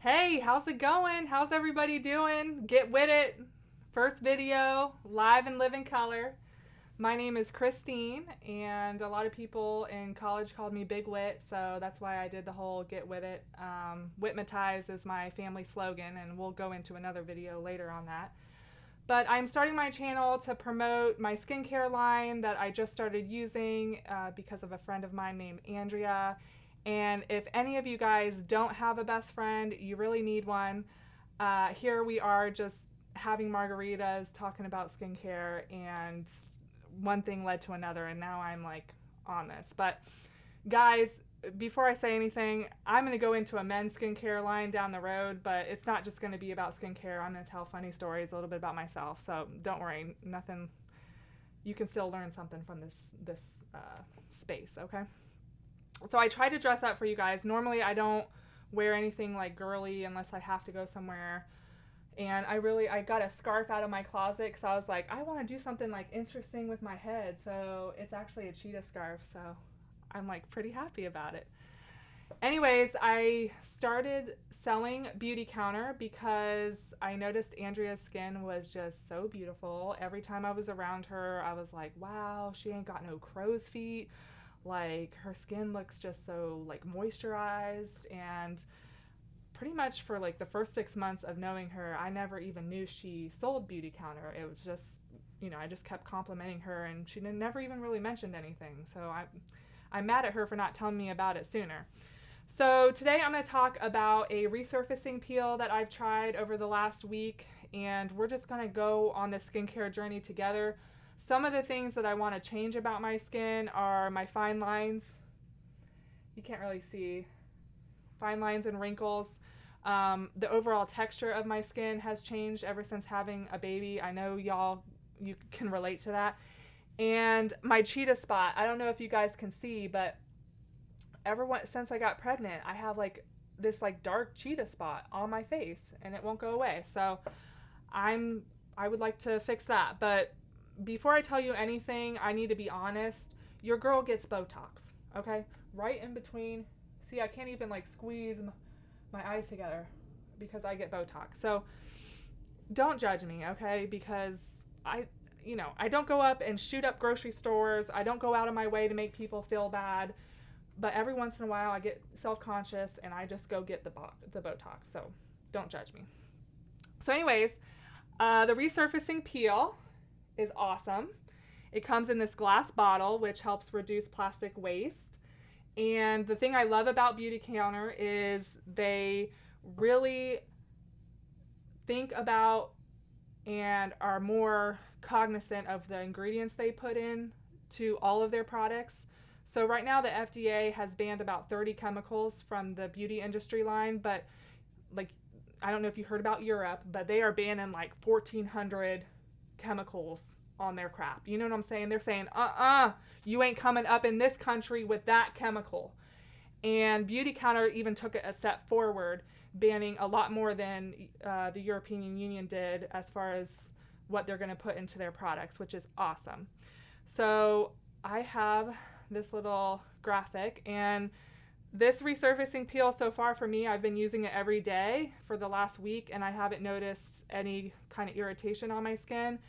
Hey, how's it going? How's everybody doing? Get with it. First video, live and live in color. My name is Christine, and a lot of people in college called me Big Wit, so that's why I did the whole get with it. Whitmatize is my family slogan, and we'll go into another video later on that. But I'm starting my channel to promote my skincare line that I just started using because of a friend of mine named Andrea. And if any of you guys don't have a best friend, you really need one. Here we are just having margaritas, talking about skincare, and one thing led to another, and now I'm like on this. But guys, before I say anything, I'm going to go into a men's skincare line down the road, but it's not just going to be about skincare. I'm going to tell funny stories, a little bit about myself. So don't worry, nothing. You can still learn something from this space, okay? So I try to dress up for you guys. Normally I don't wear anything like girly unless I have to go somewhere. And I got a scarf out of my closet because I was like, I want to do something like interesting with my head. So it's actually a cheetah scarf. So I'm like pretty happy about it. Anyways, I started selling Beauty Counter because I noticed Andrea's skin was just so beautiful. Every time I was around her, I was like, wow, she ain't got no crow's feet. Like, her skin looks just so like moisturized. And pretty much for like the first 6 months of knowing her, I never even knew she sold Beauty Counter. It was just, I just kept complimenting her, and she never even really mentioned anything. So I'm mad at her for not telling me about it sooner. So today I'm going to talk about a resurfacing peel that I've tried over the last week, and we're just going to go on this skincare journey together. Some of the things that I want to change about my skin are my fine lines. You can't really see. Fine lines and wrinkles. The overall texture of my skin has changed ever since having a baby. I know you can relate to that. And my cheetah spot, I don't know if you guys can see, but since I got pregnant, I have like this like dark cheetah spot on my face, and it won't go away. So I would like to fix that. But before I tell you anything, I need to be honest. Your girl gets Botox, okay? Right in between. See, I can't even like squeeze my eyes together because I get Botox. So don't judge me, okay? Because I don't go up and shoot up grocery stores. I don't go out of my way to make people feel bad. But every once in a while I get self-conscious and I just go get the Botox. So don't judge me. So anyways, the resurfacing peel is awesome. It comes in this glass bottle, which helps reduce plastic waste. And the thing I love about Beauty Counter is they really think about and are more cognizant of the ingredients they put in to all of their products. So right now the FDA has banned about 30 chemicals from the beauty industry line, but like, I don't know if you heard about Europe, but they are banning like 1,400 chemicals on their crap. You know what I'm saying? They're saying, you ain't coming up in this country with that chemical. And Beauty Counter even took it a step forward, banning a lot more than the European Union did as far as what they're going to put into their products, which is awesome. So I have this little graphic, and this resurfacing peel so far for me, I've been using it every day for the last week, and I haven't noticed any kind of irritation on my skin.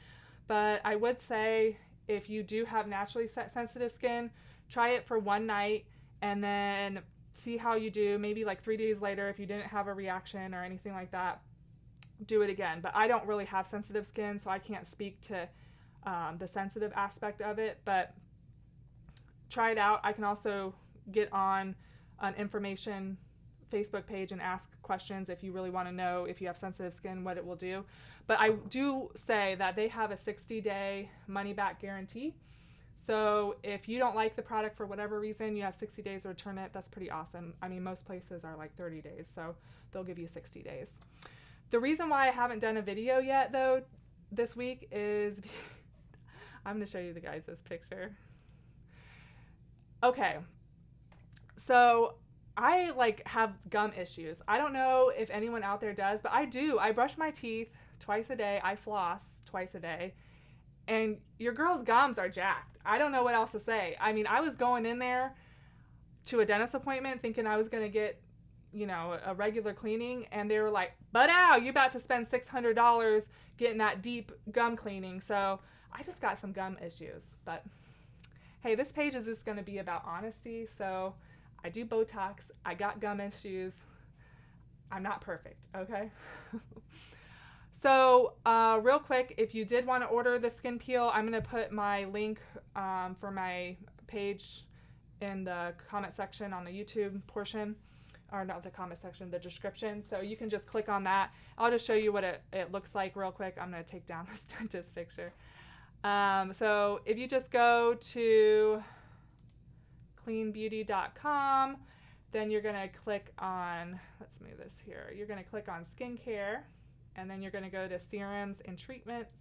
But I would say if you do have naturally sensitive skin, try it for one night and then see how you do. Maybe like 3 days later, if you didn't have a reaction or anything like that, do it again. But I don't really have sensitive skin, so I can't speak to the sensitive aspect of it. But try it out. I can also get on an information Facebook page and ask questions if you really want to know if you have sensitive skin, what it will do. But I do say that they have a 60-day money-back guarantee. So if you don't like the product for whatever reason, you have 60 days to return it. That's pretty awesome. I mean, most places are like 30 days, so they'll give you 60 days. The reason why I haven't done a video yet, though, this week is I'm going to show you guys this picture. Okay, so I like have gum issues. I don't know if anyone out there does, but I do. I brush my teeth twice a day. I floss twice a day. And your girl's gums are jacked. I don't know what else to say. I mean, I was going in there to a dentist appointment thinking I was going to get a regular cleaning, and they were like, but ow, you're about to spend $600 getting that deep gum cleaning. So I just got some gum issues. But hey, this page is just going to be about honesty. So I do Botox. I got gum issues. I'm not perfect, okay? So real quick, if you did want to order the skin peel, I'm going to put my link for my page in the comment section on the YouTube portion, or not the comment section, the description. So you can just click on that. I'll just show you what it looks like real quick. I'm going to take down this dentist picture. So if you just go to cleanbeauty.com, then you're going to click on, let's move this here. You're going to click on skincare, and then you're going to go to serums and treatments.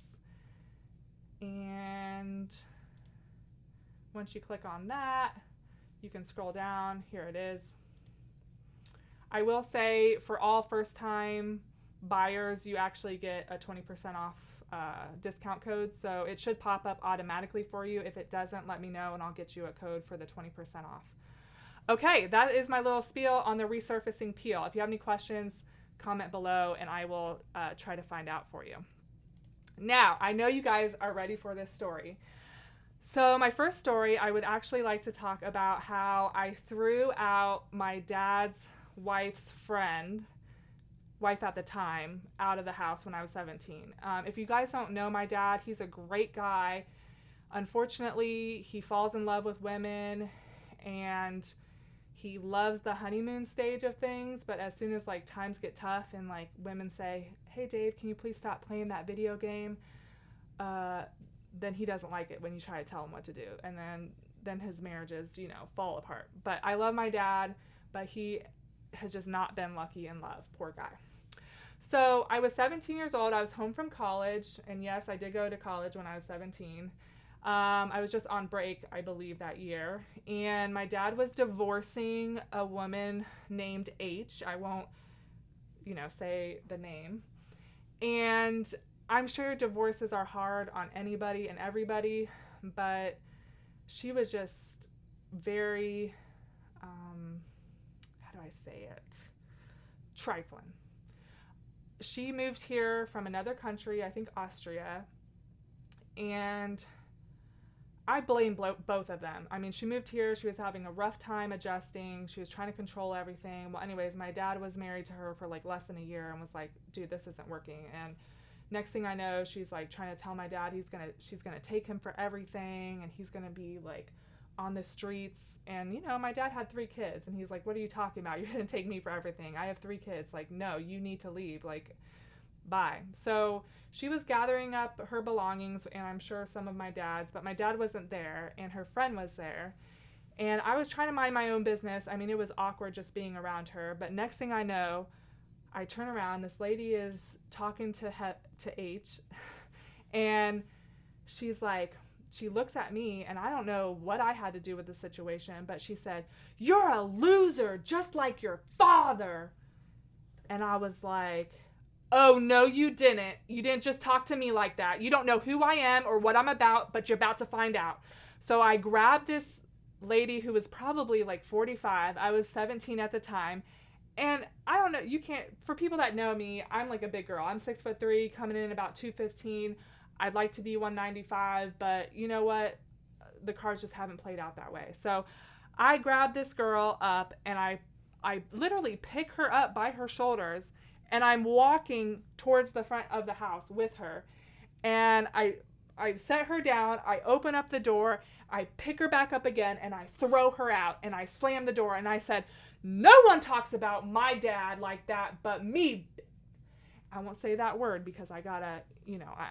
And once you click on that, you can scroll down. Here it is. I will say for all first-time buyers, you actually get a 20% off discount code. So it should pop up automatically for you. If it doesn't, let me know and I'll get you a code for the 20% off. Okay, that is my little spiel on the resurfacing peel. If you have any questions, comment below and I will try to find out for you. Now, I know you guys are ready for this story. So my first story, I would actually like to talk about how I threw out my dad's wife's friend, wife at the time, out of the house when I was 17. If you guys don't know my dad, he's a great guy. Unfortunately, he falls in love with women and he loves the honeymoon stage of things, but as soon as like times get tough and like women say, hey Dave, can you please stop playing that video game? Then he doesn't like it when you try to tell him what to do. And then his marriages, fall apart. But I love my dad, but he has just not been lucky in love. Poor guy. So I was 17 years old. I was home from college. And yes, I did go to college when I was 17. I was just on break, I believe, that year. And my dad was divorcing a woman named H. I won't, say the name. And I'm sure divorces are hard on anybody and everybody, but she was just very, how do I say it? Trifling. She moved here from another country, I think Austria, and I blame both of them. I mean, she moved here, she was having a rough time adjusting, she was trying to control everything. Well, anyways, my dad was married to her for like less than a year and was like, dude, this isn't working. And next thing I know, she's like trying to tell my dad she's gonna take him for everything and he's gonna be like on the streets. And my dad had 3 kids and he's like, what are you talking about? You're gonna take me for everything. I have 3 kids. Like, no, you need to leave. Like, bye. So she was gathering up her belongings and I'm sure some of my dad's, but my dad wasn't there and her friend was there. And I was trying to mind my own business. I mean, it was awkward just being around her. But next thing I know, I turn around, this lady is talking to H, and she's like, she looks at me, and I don't know what I had to do with the situation, but she said, you're a loser, just like your father. And I was like, oh, no, you didn't. You didn't just talk to me like that. You don't know who I am or what I'm about, but you're about to find out. So I grabbed this lady who was probably like 45. I was 17 at the time. And I don't know, for people that know me, I'm like a big girl. I'm 6'3", coming in about 215. I'd like to be 195, but you know what? The cards just haven't played out that way. So I grabbed this girl up and I literally pick her up by her shoulders and I'm walking towards the front of the house with her. And I set her down, I open up the door, I pick her back up again and I throw her out and I slam the door and I said, no one talks about my dad like that but me. I won't say that word because I gotta,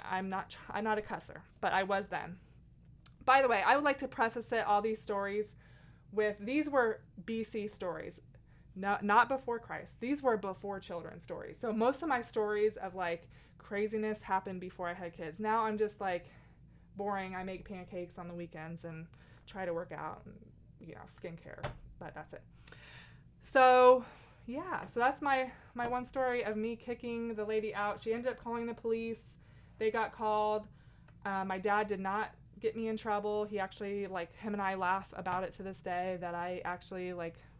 I'm not a cusser, but I was then. By the way, I would like to preface all these stories with, these were BC stories, not before Christ. These were before children stories. So most of my stories of like craziness happened before I had kids. Now I'm just like boring. I make pancakes on the weekends and try to work out and, skincare, but that's it. So, yeah, so that's my one story of me kicking the lady out. She ended up calling the police. They got called. My dad did not get me in trouble. He actually, him and I laugh about it to this day, that I actually,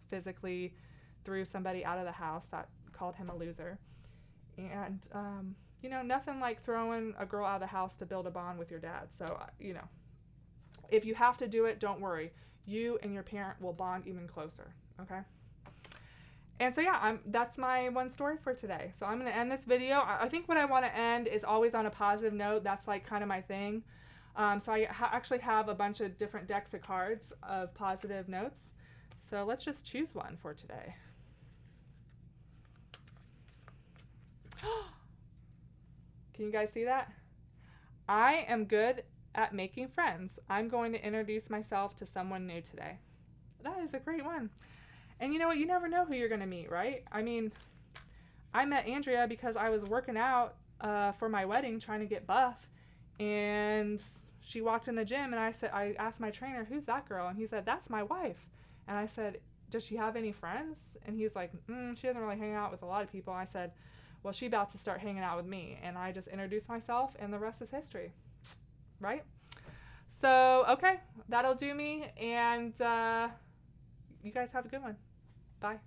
physically threw somebody out of the house that called him a loser. And, you know, nothing like throwing a girl out of the house to build a bond with your dad. So, you know, if you have to do it, don't worry. You and your parent will bond even closer, okay? And so, yeah, that's my one story for today. So I'm going to end this video. I think what I want to end is always on a positive note. That's like kind of my thing. So I actually have a bunch of different decks of cards of positive notes. So let's just choose one for today. Can you guys see that? I am good at making friends. I'm going to introduce myself to someone new today. That is a great one. And you know what? You never know who you're going to meet, right? I mean, I met Andrea because I was working out for my wedding, trying to get buff. And she walked in the gym, and I asked my trainer, who's that girl? And he said, that's my wife. And I said, does she have any friends? And he was like, she doesn't really hang out with a lot of people. I said, well, she's about to start hanging out with me. And I just introduced myself, and the rest is history, right? So, okay, that'll do me. And you guys have a good one. Bye.